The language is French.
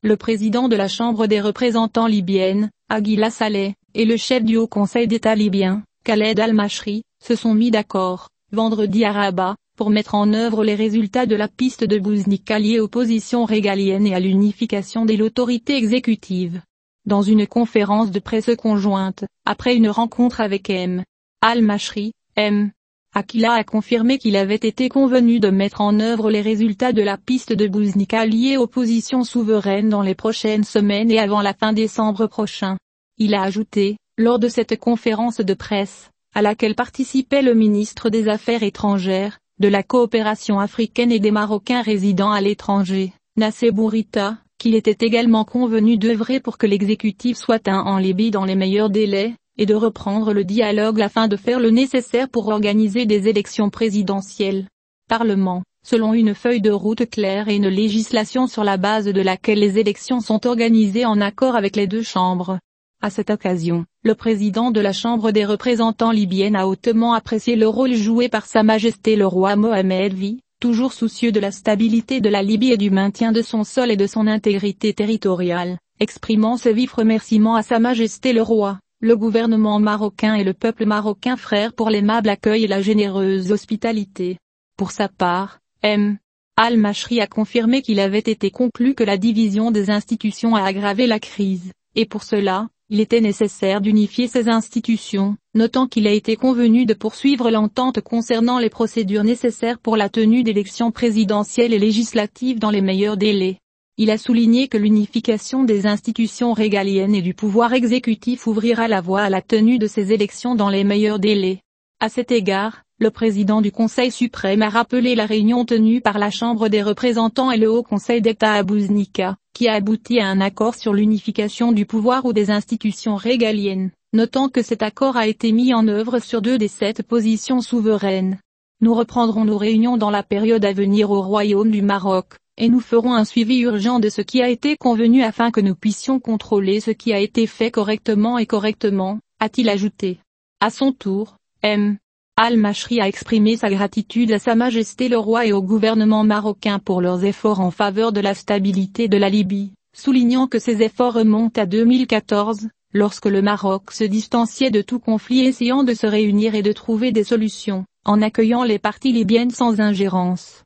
le président de la Chambre des représentants libyenne, Aguila Saleh, et le chef du Haut Conseil d'État libyen, Khaled al-Mashri, se sont mis d'accord, vendredi à Rabat, pour mettre en œuvre les résultats de la piste de Bouznika liée aux positions régaliennes et à l'unification de l'autorité exécutive. Dans une conférence de presse conjointe, après une rencontre avec M. al-Mashri, M. Aguila a confirmé qu'il avait été convenu de mettre en œuvre les résultats de la piste de Bouznika liée aux positions souveraines dans les prochaines semaines et avant la fin décembre prochain. Il a ajouté, lors de cette conférence de presse, à laquelle participait le ministre des Affaires étrangères, de la coopération africaine et des Marocains résidant à l'étranger, Nassé Bourita, qu'il était également convenu d'œuvrer pour que l'exécutif soit en Libye dans les meilleurs délais, et de reprendre le dialogue afin de faire le nécessaire pour organiser des élections présidentielles. Parlement, selon une feuille de route claire et une législation sur la base de laquelle les élections sont organisées en accord avec les deux chambres. À cette occasion, le président de la Chambre des représentants libyenne a hautement apprécié le rôle joué par Sa Majesté le roi Mohamed V, toujours soucieux de la stabilité de la Libye et du maintien de son sol et de son intégrité territoriale, exprimant ses vifs remerciements à Sa Majesté le roi, le gouvernement marocain et le peuple marocain frère pour l'aimable accueil et la généreuse hospitalité. Pour sa part, M. al-Mashri a confirmé qu'il avait été conclu que la division des institutions a aggravé la crise, et pour cela, il était nécessaire d'unifier ces institutions, notant qu'il a été convenu de poursuivre l'entente concernant les procédures nécessaires pour la tenue d'élections présidentielles et législatives dans les meilleurs délais. Il a souligné que l'unification des institutions régaliennes et du pouvoir exécutif ouvrira la voie à la tenue de ces élections dans les meilleurs délais. À cet égard, le président du Conseil suprême a rappelé la réunion tenue par la Chambre des représentants et le Haut Conseil d'État à Bouznika, qui a abouti à un accord sur l'unification du pouvoir ou des institutions régaliennes, notant que cet accord a été mis en œuvre sur 2 des 7 positions souveraines. Nous reprendrons nos réunions dans la période à venir au Royaume du Maroc, et nous ferons un suivi urgent de ce qui a été convenu afin que nous puissions contrôler ce qui a été fait correctement, a-t-il ajouté. À son tour, M. al-Mashri a exprimé sa gratitude à Sa Majesté le roi et au gouvernement marocain pour leurs efforts en faveur de la stabilité de la Libye, soulignant que ces efforts remontent à 2014, lorsque le Maroc se distanciait de tout conflit essayant de se réunir et de trouver des solutions, en accueillant les parties libyennes sans ingérence.